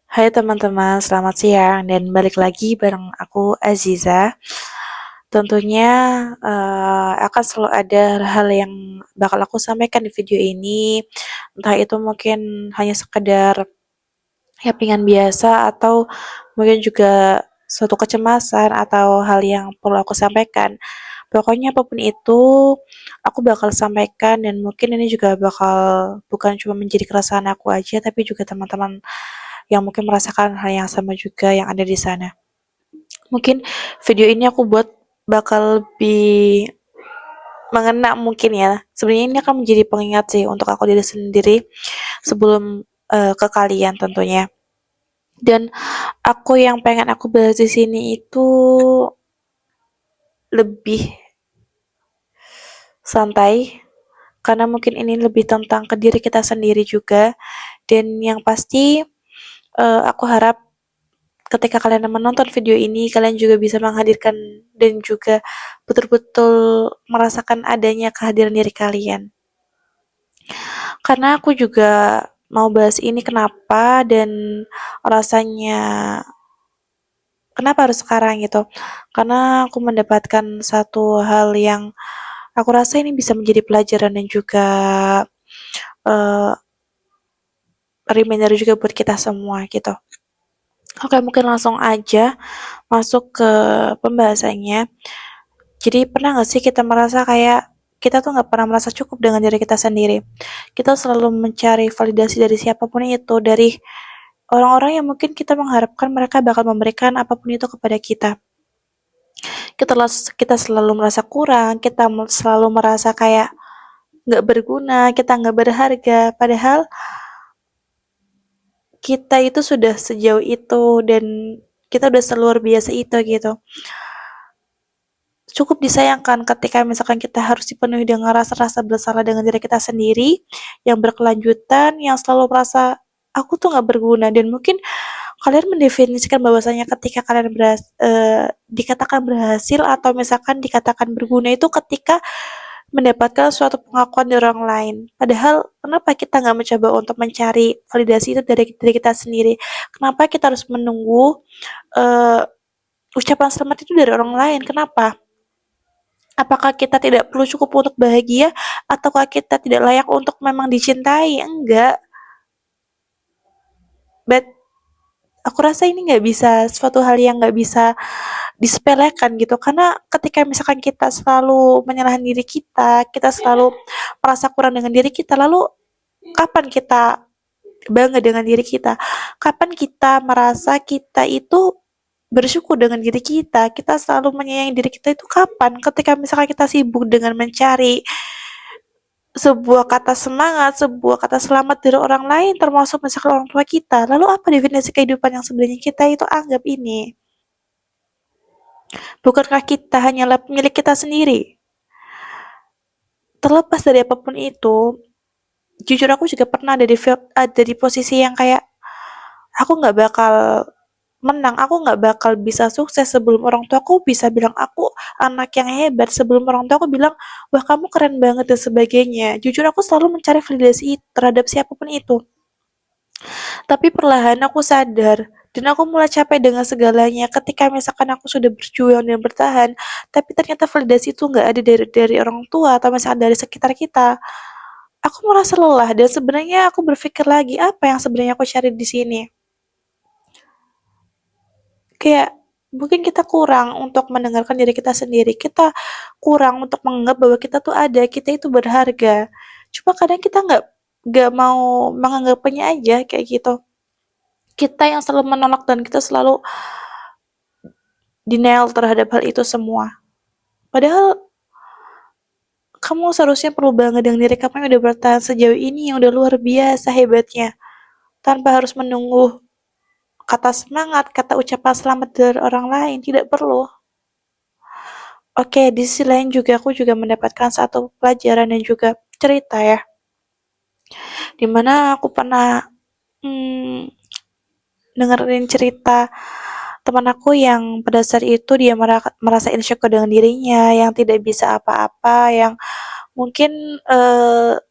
Hai teman-teman, selamat siang dan balik lagi bareng aku Aziza. Tentunya akan selalu ada hal yang bakal aku sampaikan di video ini, entah itu mungkin hanya sekedar happingan biasa atau mungkin juga suatu kecemasan atau hal yang perlu aku sampaikan. Pokoknya apapun itu, aku bakal sampaikan dan mungkin ini juga bakal bukan cuma menjadi keresahan aku aja, tapi juga teman-teman yang mungkin merasakan hal yang sama juga yang ada di sana. Mungkin video ini aku buat bakal lebih mengena mungkin ya. Sebenarnya ini akan menjadi pengingat sih untuk aku diri sendiri sebelum ke kalian tentunya. Dan aku yang pengen aku bahas di sini itu lebih santai karena mungkin ini lebih tentang ke diri kita sendiri juga dan yang pasti aku harap ketika kalian menonton video ini, kalian juga bisa menghadirkan dan juga betul-betul merasakan adanya kehadiran diri kalian. Karena aku juga mau bahas ini kenapa dan rasanya kenapa harus sekarang gitu. Karena aku mendapatkan satu hal yang aku rasa ini bisa menjadi pelajaran dan juga uh, reminder juga buat kita semua gitu. Oke, mungkin langsung aja masuk ke pembahasannya. Jadi pernah gak sih kita merasa kayak kita tuh gak pernah merasa cukup dengan diri kita sendiri. Kita selalu mencari validasi dari siapapun itu, dari orang-orang yang mungkin kita mengharapkan mereka bakal memberikan apapun itu kepada kita. Kita selalu merasa kurang, kita selalu merasa kayak gak berguna, kita gak berharga. Padahal kita itu sudah sejauh itu dan kita udah seluar biasa itu gitu. Cukup disayangkan ketika misalkan kita harus dipenuhi dengan rasa-rasa bersalah dengan diri kita sendiri yang berkelanjutan, yang selalu merasa aku tuh nggak berguna dan mungkin kalian mendefinisikan bahwasanya ketika kalian dikatakan berhasil atau misalkan dikatakan berguna itu ketika mendapatkan suatu pengakuan dari orang lain. Padahal kenapa kita nggak mencoba untuk mencari validasi itu dari diri kita sendiri? Kenapa kita harus menunggu uh, ucapan selamat itu dari orang lain? Kenapa? Apakah kita tidak perlu cukup untuk bahagia ataukah kita tidak layak untuk memang dicintai? Enggak. But aku rasa ini nggak bisa suatu hal yang nggak bisa disepelekan gitu karena ketika misalkan kita selalu menyalahkan diri kita selalu merasa kurang dengan diri kita, lalu kapan kita bangga dengan diri kita? Kapan kita merasa kita itu bersyukur dengan diri kita selalu menyayangi diri kita itu kapan? Ketika misalkan kita sibuk dengan mencari sebuah kata semangat, sebuah kata selamat dari orang lain, termasuk misalkan orang tua kita. Lalu apa definisi kehidupan yang sebenarnya kita itu anggap ini? Bukankah kita hanyalah milik kita sendiri? Terlepas dari apapun itu, jujur aku juga pernah ada di posisi yang kayak aku nggak bakal menang, aku nggak bakal bisa sukses sebelum orang tua aku bisa bilang aku anak yang hebat, sebelum orang tua aku bilang wah kamu keren banget dan sebagainya. Jujur aku selalu mencari validasi terhadap siapapun itu. Tapi perlahan aku sadar dan aku mulai capek dengan segalanya ketika misalkan aku sudah berjuang dan bertahan, tapi ternyata validasi itu nggak ada dari orang tua atau misalkan dari sekitar kita. Aku merasa lelah dan sebenarnya aku berpikir lagi apa yang sebenarnya aku cari di sini. Kayak mungkin kita kurang untuk mendengarkan diri kita sendiri. Kita kurang untuk menganggap bahwa kita tuh ada, kita itu berharga. Cuma kadang kita nggak mau menganggapnya aja kayak gitu. Kita yang selalu menolak dan kita selalu denial terhadap hal itu semua. Padahal kamu seharusnya perlu bangga dengan diri kamu yang udah bertahan sejauh ini, yang udah luar biasa hebatnya. Tanpa harus menunggu kata semangat, kata ucapan selamat dari orang lain, tidak perlu. Oke, di sisi lain juga aku juga mendapatkan satu pelajaran dan juga cerita ya, dimana aku pernah hmm, dengerin cerita teman aku yang pada saat itu dia merasa insecure dengan dirinya, yang tidak bisa apa-apa, yang mungkin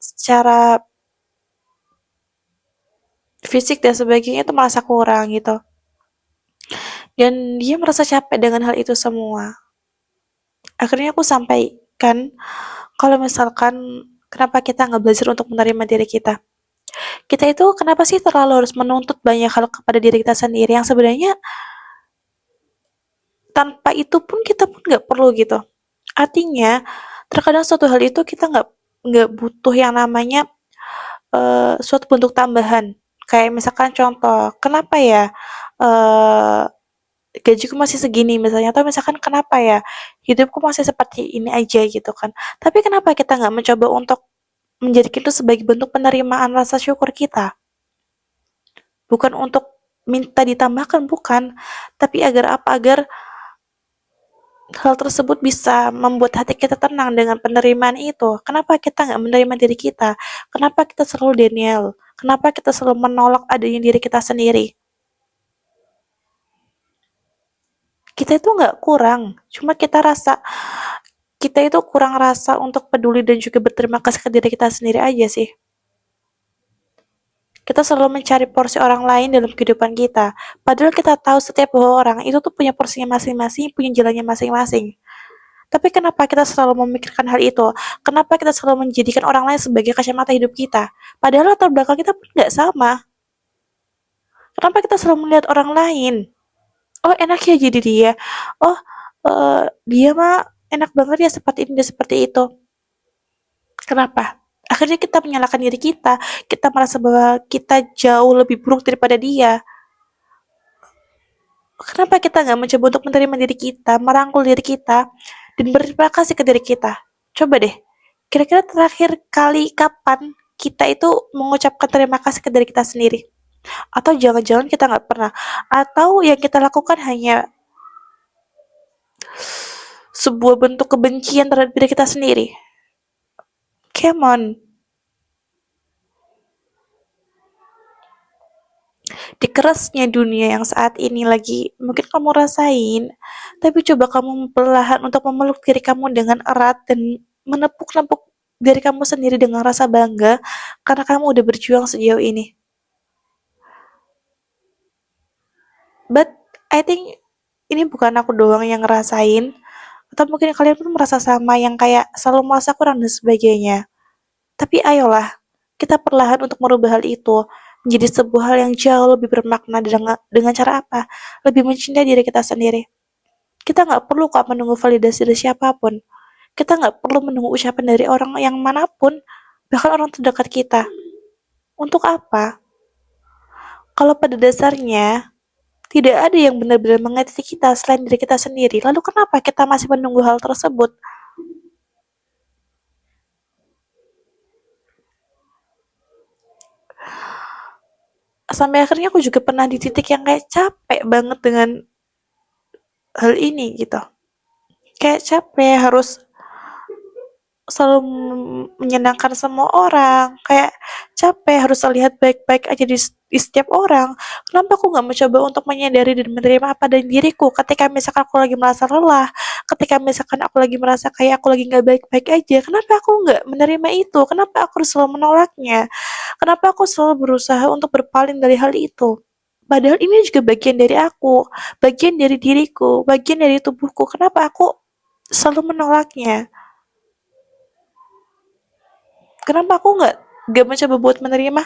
secara fisik dan sebagainya itu merasa kurang gitu. Dan dia merasa capek dengan hal itu semua. Akhirnya aku sampaikan kalau misalkan kenapa kita nggak belajar untuk menerima diri kita. Kita itu kenapa sih terlalu harus menuntut banyak hal kepada diri kita sendiri yang sebenarnya tanpa itu pun kita pun nggak perlu gitu. Artinya terkadang suatu hal itu kita nggak butuh yang namanya suatu bentuk tambahan. Kayak misalkan contoh, kenapa ya eh gajiku masih segini misalnya, atau misalkan kenapa ya hidupku masih seperti ini aja gitu kan. Tapi kenapa kita nggak mencoba untuk menjadikan itu sebagai bentuk penerimaan rasa syukur kita? Bukan untuk minta ditambahkan, bukan. Tapi agar apa? Agar hal tersebut bisa membuat hati kita tenang dengan penerimaan itu. Kenapa kita nggak menerima diri kita? Kenapa kita selalu denial? Kenapa kita selalu menolak adanya diri kita sendiri? Kita itu nggak kurang, cuma kita itu kurang rasa untuk peduli dan juga berterima kasih ke diri kita sendiri aja sih. Kita selalu mencari porsi orang lain dalam kehidupan kita. Padahal kita tahu setiap orang itu tuh punya porsinya masing-masing, punya jalannya masing-masing. Tapi kenapa kita selalu memikirkan hal itu? Kenapa kita selalu menjadikan orang lain sebagai kacamata hidup kita? Padahal latar belakang kita pun nggak sama. Kenapa kita selalu melihat orang lain? Oh enak ya jadi dia. Oh dia mah enak banget ya seperti ini dan seperti itu. Kenapa? Akhirnya kita menyalahkan diri kita merasa bahwa kita jauh lebih buruk daripada dia. Kenapa kita nggak mencoba untuk menerima diri kita, merangkul diri kita, dan berterima kasih ke diri kita? Coba deh, kira-kira terakhir kali kapan kita itu mengucapkan terima kasih ke diri kita sendiri? Atau jangan-jangan kita nggak pernah? Atau yang kita lakukan hanya sebuah bentuk kebencian terhadap diri kita sendiri? Come on. Di kerasnya dunia yang saat ini lagi mungkin kamu rasain, tapi coba kamu perlahan untuk memeluk diri kamu dengan erat dan menepuk-nepuk diri kamu sendiri dengan rasa bangga karena kamu udah berjuang sejauh ini. But I think ini bukan aku doang yang ngerasain, atau mungkin kalian pun merasa sama yang kayak selalu merasa kurang dan sebagainya. Tapi ayolah, kita perlahan untuk merubah hal itu menjadi sebuah hal yang jauh lebih bermakna dengan cara apa? Lebih mencintai diri kita sendiri. Kita nggak perlu kok menunggu validasi dari siapapun. Kita nggak perlu menunggu ucapan dari orang yang manapun, bahkan orang terdekat kita. Untuk apa? Kalau pada dasarnya tidak ada yang benar-benar mengerti kita selain diri kita sendiri, lalu kenapa kita masih menunggu hal tersebut? Sampai akhirnya aku juga pernah di titik yang kayak capek banget dengan hal ini gitu. Kayak capek harus selalu menyenangkan semua orang, kayak capek harus terlihat baik-baik aja di setiap orang. Kenapa aku nggak mencoba untuk menyadari dan menerima apa dari diriku ketika misalkan aku lagi merasa lelah, ketika misalkan aku lagi merasa kayak aku lagi nggak baik-baik aja, kenapa aku nggak menerima itu? Kenapa aku harus selalu menolaknya? Kenapa aku selalu berusaha untuk berpaling dari hal itu? Padahal ini juga bagian dari aku, bagian dari diriku, bagian dari tubuhku. Kenapa aku selalu menolaknya? Kenapa aku nggak mencoba buat menerima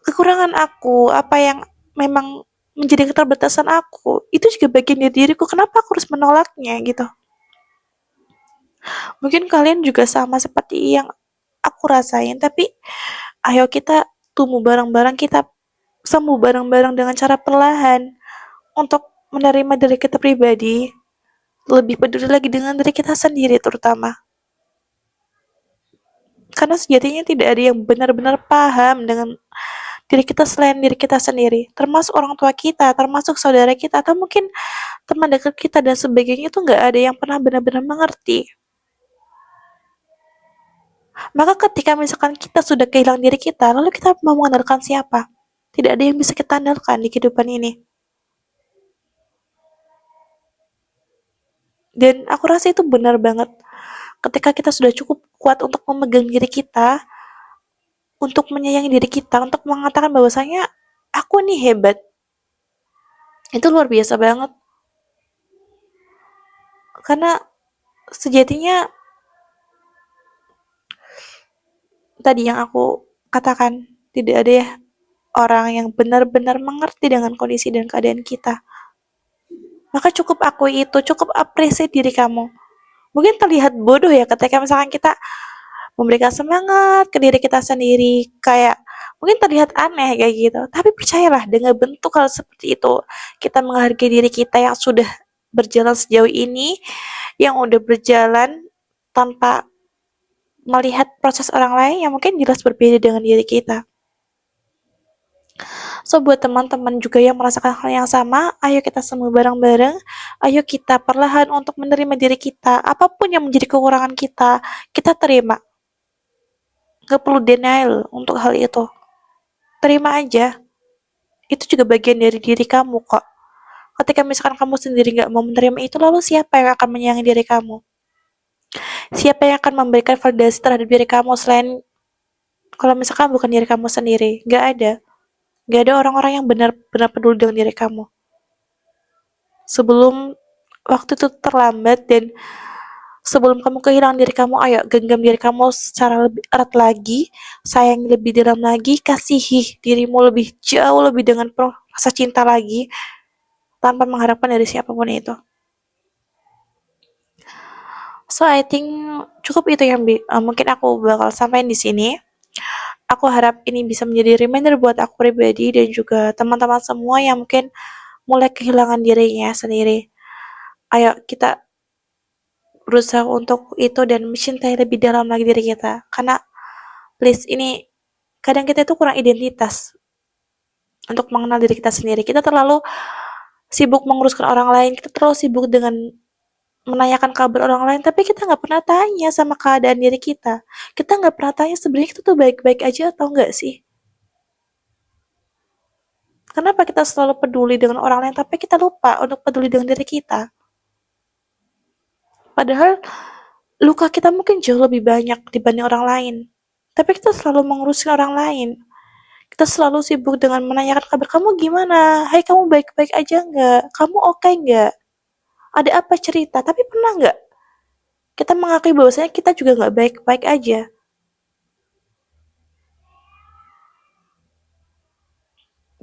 kekurangan aku, apa yang memang menjadi keterbatasan aku, itu juga bagian dari diriku, kenapa aku harus menolaknya gitu. Mungkin kalian juga sama seperti yang aku rasain, tapi ayo kita tumbuh bareng-bareng, kita sembuh bareng-bareng dengan cara perlahan untuk menerima diri kita pribadi, lebih peduli lagi dengan diri kita sendiri terutama. Karena sejatinya tidak ada yang benar-benar paham dengan diri kita selain diri kita sendiri, termasuk orang tua kita, termasuk saudara kita, atau mungkin teman dekat kita dan sebagainya itu nggak ada yang pernah benar-benar mengerti. Maka ketika misalkan kita sudah kehilangan diri kita, lalu kita mau mengandalkan siapa? Tidak ada yang bisa kita andalkan di kehidupan ini. Dan aku rasa itu benar banget. Ketika kita sudah cukup kuat untuk memegang diri kita, untuk menyayangi diri kita, untuk mengatakan bahwasanya aku nih hebat. Itu luar biasa banget. Karena sejatinya tadi yang aku katakan, tidak ada ya orang yang benar-benar mengerti dengan kondisi dan keadaan kita. Maka cukup akui itu, cukup apresiasi diri kamu. Mungkin terlihat bodoh ya ketika misalkan kita memberikan semangat ke diri kita sendiri, kayak mungkin terlihat aneh kayak gitu. Tapi percayalah, dengan bentuk hal seperti itu, kita menghargai diri kita yang sudah berjalan sejauh ini, yang udah berjalan tanpa melihat proses orang lain yang mungkin jelas berbeda dengan diri kita. So, buat teman-teman juga yang merasakan hal yang sama, ayo kita semua bareng-bareng, ayo kita perlahan untuk menerima diri kita, apapun yang menjadi kekurangan kita terima. Gak perlu denial untuk hal itu. Terima aja. Itu juga bagian dari diri kamu kok. Ketika misalkan kamu sendiri gak mau menerima itu, lalu siapa yang akan menyayangi diri kamu? Siapa yang akan memberikan validasi terhadap diri kamu selain kalau misalkan bukan diri kamu sendiri? Gak ada. Gak ada orang-orang yang benar-benar peduli dengan diri kamu. Sebelum waktu itu terlambat dan sebelum kamu kehilangan diri kamu, ayo genggam diri kamu secara lebih erat lagi, sayangi lebih dalam lagi, kasihi dirimu lebih jauh lebih dengan penuh rasa cinta lagi, tanpa mengharapkan dari siapapun itu. So I think cukup itu yang mungkin aku bakal sampaikan di sini. Aku harap ini bisa menjadi reminder buat aku pribadi dan juga teman-teman semua yang mungkin mulai kehilangan dirinya sendiri. Ayo kita berusaha untuk itu dan mencintai lebih dalam lagi diri kita. Karena please, ini kadang kita itu kurang identitas untuk mengenal diri kita sendiri. Kita terlalu sibuk menguruskan orang lain, kita terlalu sibuk dengan menanyakan kabar orang lain, tapi kita nggak pernah tanya sama keadaan diri kita. Kita nggak pernah tanya sebenarnya kita tuh baik-baik aja atau enggak sih. Kenapa kita selalu peduli dengan orang lain, tapi kita lupa untuk peduli dengan diri kita. Padahal luka kita mungkin jauh lebih banyak dibanding orang lain. Tapi kita selalu mengurusi orang lain. Kita selalu sibuk dengan menanyakan kabar, kamu gimana? Hai, kamu baik-baik aja nggak? Kamu oke nggak? Ada apa cerita? Tapi pernah nggak kita mengakui bahwasanya kita juga nggak baik-baik aja?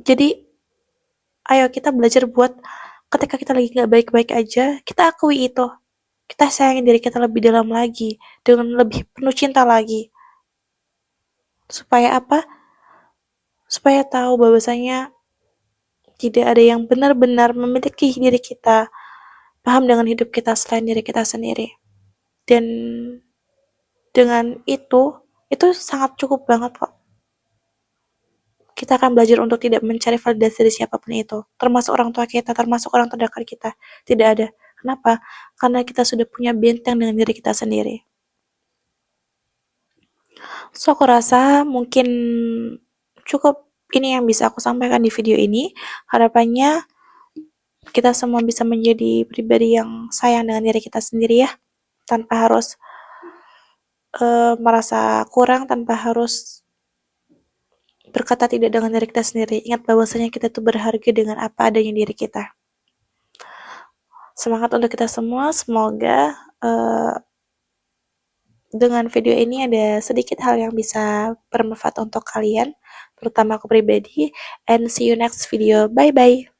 Jadi, ayo kita belajar buat ketika kita lagi nggak baik-baik aja, kita akui itu. Kita sayangi diri kita lebih dalam lagi, dengan lebih penuh cinta lagi. Supaya apa? Supaya tahu bahwasanya tidak ada yang benar-benar memiliki diri kita, paham dengan hidup kita selain diri kita sendiri. Dan dengan itu sangat cukup banget kok. Kita akan belajar untuk tidak mencari validasi dari siapapun itu, termasuk orang tua kita, termasuk orang terdekat kita. Tidak ada. Kenapa? Karena kita sudah punya benteng dengan diri kita sendiri. So, aku rasa mungkin cukup ini yang bisa aku sampaikan di video ini. Harapannya kita semua bisa menjadi pribadi yang sayang dengan diri kita sendiri ya, tanpa harus merasa kurang, tanpa harus berkata tidak dengan diri kita sendiri. Ingat bahwasanya kita tuh berharga dengan apa adanya diri kita. Semangat untuk kita semua. Semoga dengan video ini ada sedikit hal yang bisa bermanfaat untuk kalian, terutama aku pribadi. And see you next video. Bye bye.